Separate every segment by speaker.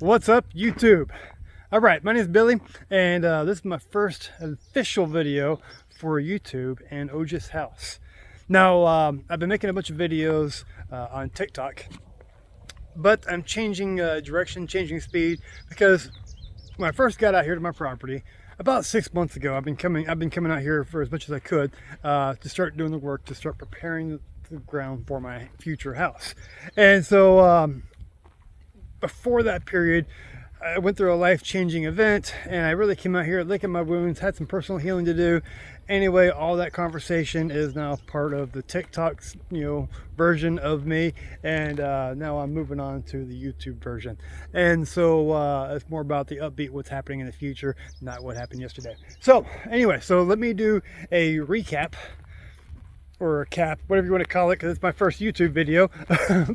Speaker 1: What's up, YouTube? All right, my name is Billy, and this is my first official video for YouTube and Ojas house. Now, I've been making a bunch of videos on TikTok, but I'm changing direction, changing speed, because when I first got out here to my property about 6 months ago, I've been coming out here for as much as I could to start doing the work, to start preparing the ground for my future house. And so before that period, I went through a life-changing event, and I really came out here licking my wounds, had some personal healing to do. Anyway, all that conversation is now part of the TikTok, version of me, and now I'm moving on to the YouTube version. And so it's more about the upbeat, what's happening in the future, not what happened yesterday. So anyway, so let me do a recap, or a cap, whatever you want to call it, because it's my first YouTube video.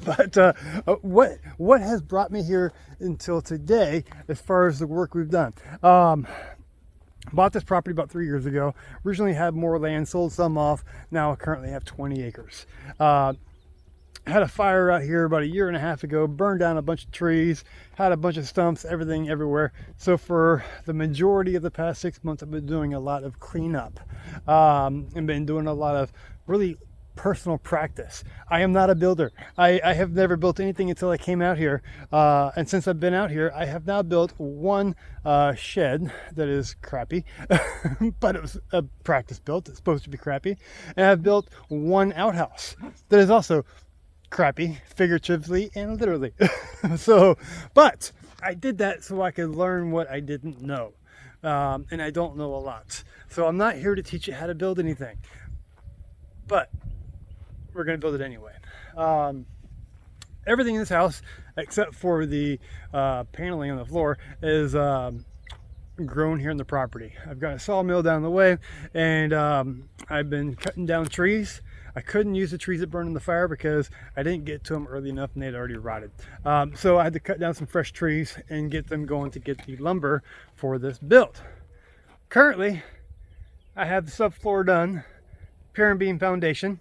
Speaker 1: But what has brought me here until today as far as the work we've done. Bought this property about 3 years ago. Originally had more land, sold some off. Now I currently have 20 acres. Had a fire out here about 1.5 years ago, burned down a bunch of trees, had a bunch of stumps, everything everywhere. So for the majority of the past 6 months, I've been doing a lot of cleanup, and been doing a lot of really personal practice. I am not a builder. I have never built anything until I came out here. And since I've been out here, I have now built one shed that is crappy, but it was a practice built. It's supposed to be crappy. And I've built one outhouse that is also crappy, figuratively and literally. But I did that so I could learn what I didn't know. And I don't know a lot. So I'm not here to teach you how to build anything, but we're going to build it anyway. Everything in this house, except for the paneling on the floor, is grown here in the property. I've got a sawmill down the way, and I've been cutting down trees. I couldn't use the trees that burned in the fire because I didn't get to them early enough and they'd already rotted. So I had to cut down some fresh trees and get them going to get the lumber for this build. Currently, I have the subfloor done, pier and beam foundation,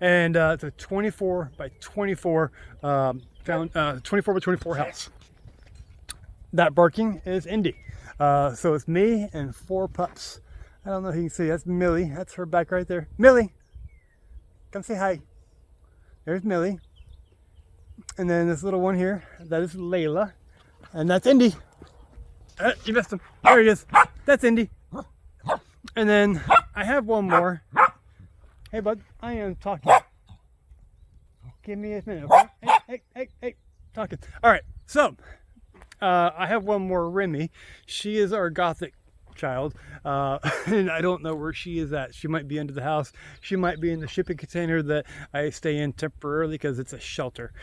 Speaker 1: and it's a 24 by 24 24 by 24 house. That barking is Indy. So it's me and 4 pups. I don't know if you can see. That's Millie. That's her back right there. Millie, come say hi. There's Millie. And then this little one here, that is Layla. And that's Indy. You missed him. There he is. That's Indy. And then I have one more. Hey, bud, I am talking. Give me a minute, okay? Hey, talking. All right, so I have one more, Remy. She is our gothic child, and I don't know where she is at. She might be under the house. She might be in the shipping container that I stay in temporarily because it's a shelter.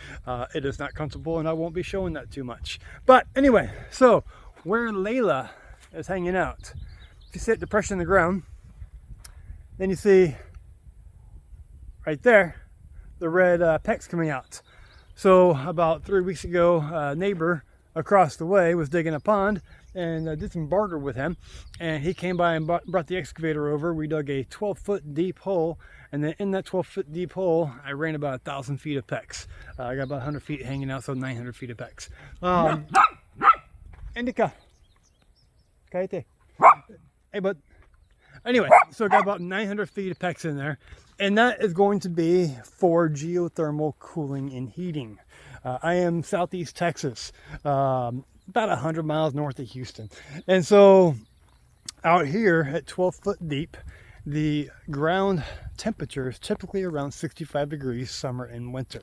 Speaker 1: It is not comfortable, and I won't be showing that too much. But anyway, so where Layla is hanging out, if you sit depression in the ground, then you see right there the red pecks coming out. So about 3 weeks ago, a neighbor across the way was digging a pond, and I did some barter with him, and he came by and brought the excavator over. We dug a 12-foot deep hole, and then in that 12-foot deep hole I ran about 1,000 feet of pecks. I got about 100 feet hanging out, so 900 feet of pecks. Indica, Kaite. Hey, bud. Anyway, so I got about 900 feet of pecks in there, and that is going to be for geothermal cooling and heating. I am Southeast Texas, about 100 miles north of Houston. And so out here at 12 foot deep, the ground temperature is typically around 65 degrees summer and winter.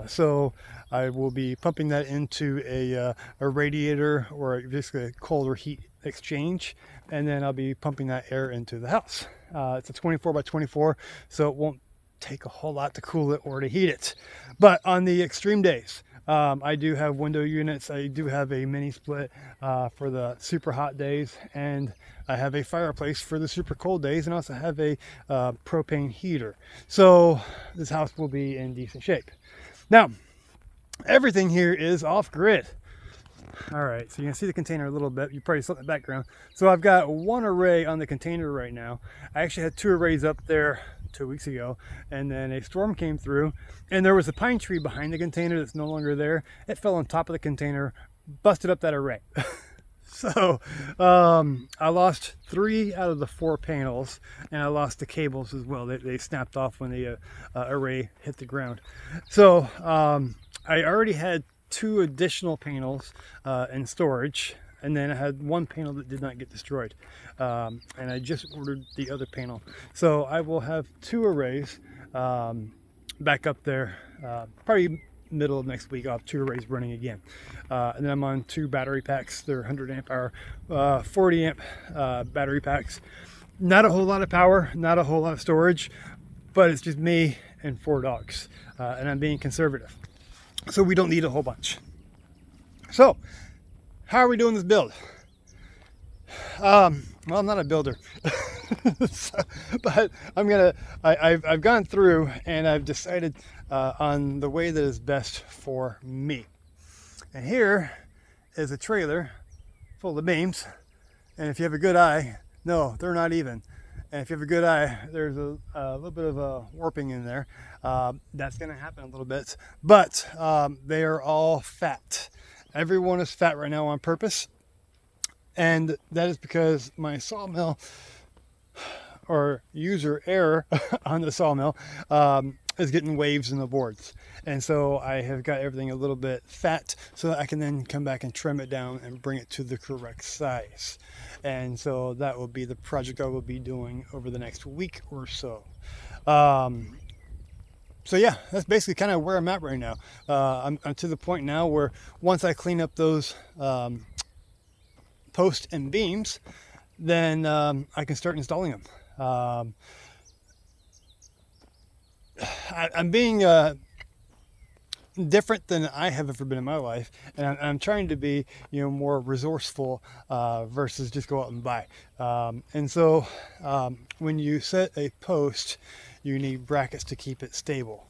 Speaker 1: So I will be pumping that into a radiator, or basically a colder heat exchange, and then I'll be pumping that air into the house. It's a 24 by 24, so it won't take a whole lot to cool it or to heat it. But on the extreme days, I do have window units. I do have a mini split for the super hot days, and I have a fireplace for the super cold days, and also have a propane heater. So this house will be in decent shape. Now, everything here is off grid. All right, so you can see the container a little bit. You probably saw the background. So I've got one array on the container right now. I actually had 2 arrays up there 2 weeks ago, and then a storm came through, and there was a pine tree behind the container that's no longer there. It fell on top of the container, busted up that array. So I lost 3 out of the 4 panels, and I lost the cables as well. They snapped off when the array hit the ground. So I already had 2 additional panels in storage, and then I had 1 panel that did not get destroyed, and I just ordered the other panel. So I will have 2 arrays back up there, probably middle of next week. I'll have 2 arrays running again, and then I'm on 2 battery packs. They're 100 amp hour 40 amp battery packs. Not a whole lot of power, not a whole lot of storage, but it's just me and 4 dogs, and I'm being conservative, so we don't need a whole bunch. So how are we doing this build? Well, I'm not a builder, but I've gone through and I've decided on the way that is best for me. And here is a trailer full of beams, and if you have a good eye, no, they're not even. And if you have a good eye, there's a little bit of a warping in there. That's going to happen a little bit, but they are all fat. Everyone is fat right now on purpose. And that is because my sawmill, or user error on the sawmill, is getting waves in the boards. And so I have got everything a little bit fat so that I can then come back and trim it down and bring it to the correct size. And so that will be the project I will be doing over the next week or so. So yeah, that's basically kind of where I'm at right now. I'm to the point now where once I clean up those posts and beams, then I can start installing them. I'm being different than I have ever been in my life, and I'm trying to be, more resourceful versus just go out and buy. And so when you set a post, you need brackets to keep it stable.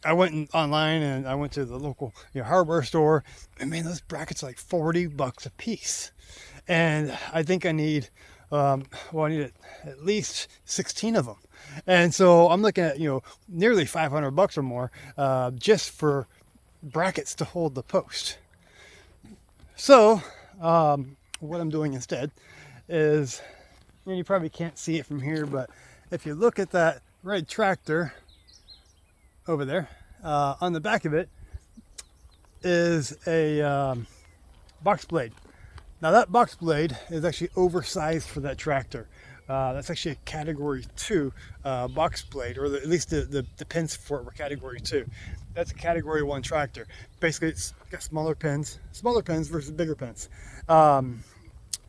Speaker 1: I went online and I went to the local hardware store, and man, those brackets are like $40 a piece. And I think I need, I need at least 16 of them. And so I'm looking at, nearly $500 or more just for brackets to hold the post. So what I'm doing instead is, and you probably can't see it from here, but if you look at that red tractor over there, on the back of it is a box blade. Now that box blade is actually oversized for that tractor. That's actually a category 2 box blade, or at least the pins for it were category 2. That's a category 1 tractor. Basically, it's got smaller pins versus bigger pins.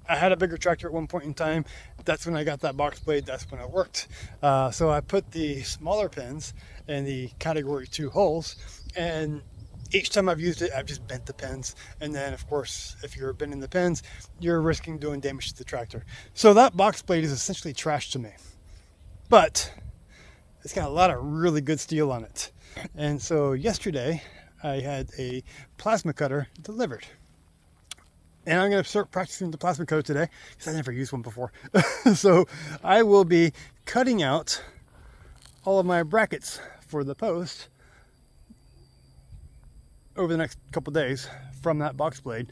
Speaker 1: I had a bigger tractor at one point in time. That's when I got that box blade. That's when it worked. So I put the smaller pins in the category 2 holes, and each time I've used it, I've just bent the pins. And then, of course, if you're bending the pins, you're risking doing damage to the tractor. So that box blade is essentially trash to me. But it's got a lot of really good steel on it. And so yesterday, I had a plasma cutter delivered. And I'm going to start practicing the plasma cutter today because I never used one before. So I will be cutting out all of my brackets for the post over the next couple days from that box blade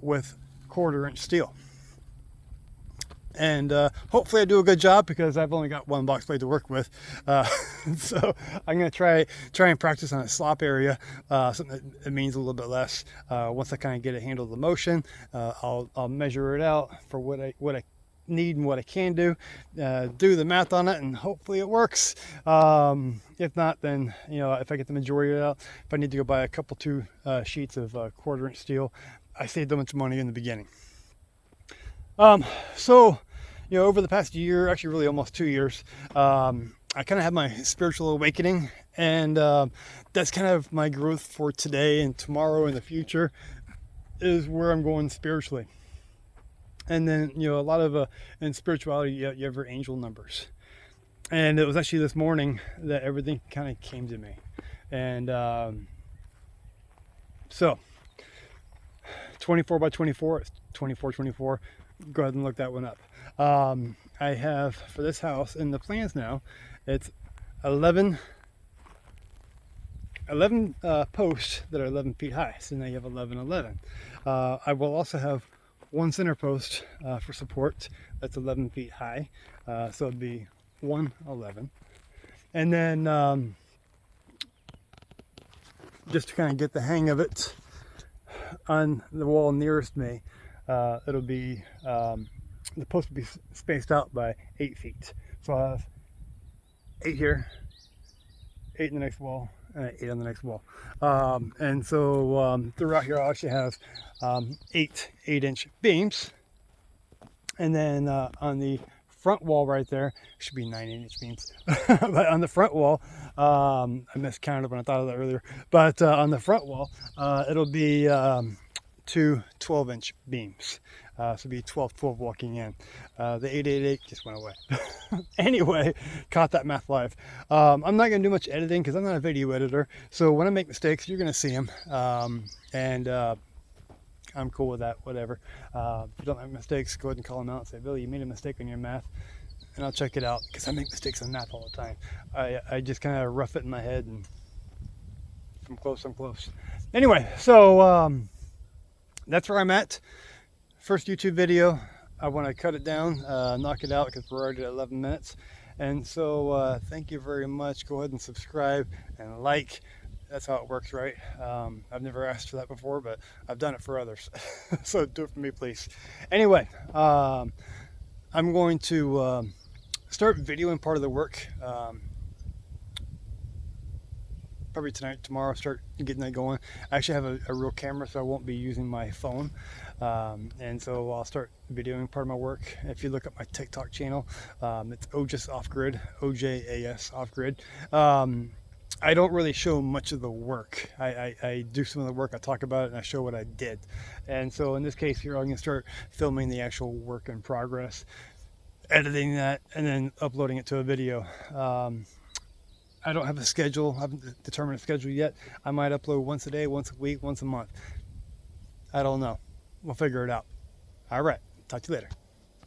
Speaker 1: with 1/4 inch steel. And hopefully I do a good job because I've only got one box blade to work with. So I'm going to try and practice on a slop area, something that means a little bit less. Once I kind of get a handle of the motion, I'll measure it out for what I need and what I can do the math on it, and hopefully it works. If not, then if I get the majority of it out, if I need to go buy a couple 2 sheets of 1/4 inch steel, I saved a bunch of money in the beginning. So over the past year, actually really almost 2 years, I kind of had my spiritual awakening, and that's kind of my growth for today and tomorrow and the future is where I'm going spiritually. And then, a lot of in spirituality, you have your angel numbers. And it was actually this morning that everything kind of came to me. And so 24 by 24, 2424. Go ahead and look that one up. I have for this house in the plans now, it's 11 11 posts that are 11 feet high. So now you have 11, 11. I will also have one center post for support that's 11 feet high. So it'd be 1, 11. And then just to kind of get the hang of it, on the wall nearest me, it'll be, the post will be spaced out by 8 feet. So I'll have 8 here, 8 in the next wall, and 8 on the next wall. And so throughout here I'll actually have 8 8-inch beams. And then on the front wall right there, should be 9 8-inch beams. But on the front wall, I miscounted when I thought of that earlier. But on the front wall, it'll be 2 12-inch beams. So it'll be 12 12 walking in. The 888 just went away. Anyway, caught that math live. I'm not going to do much editing because I'm not a video editor. So when I make mistakes, you're going to see them. I'm cool with that, whatever. If you don't make mistakes, go ahead and call them out and say, Billy, you made a mistake on your math. And I'll check it out because I make mistakes on math all the time. I just kind of rough it in my head, and if I'm close, I'm close. Anyway, so that's where I'm at. First YouTube video. I want to cut it down, knock it out because we're already at 11 minutes. And so thank you very much. Go ahead and subscribe and like. That's how it works, right? I've never asked for that before, but I've done it for others. So do it for me, please. Anyway, I'm going to start videoing part of the work. Probably tonight, tomorrow, start getting that going. I actually have a real camera, so I won't be using my phone. And so I'll start videoing part of my work. If you look at my TikTok channel, it's Ojas Off Grid, OJAS Off Grid. I don't really show much of the work. I do some of the work, I talk about it, and I show what I did. And so in this case here, I'm going to start filming the actual work in progress, editing that, and then uploading it to a video. I don't have a schedule. I haven't determined a schedule yet. I might upload once a day, once a week, once a month. I don't know. We'll figure it out. All right. Talk to you later.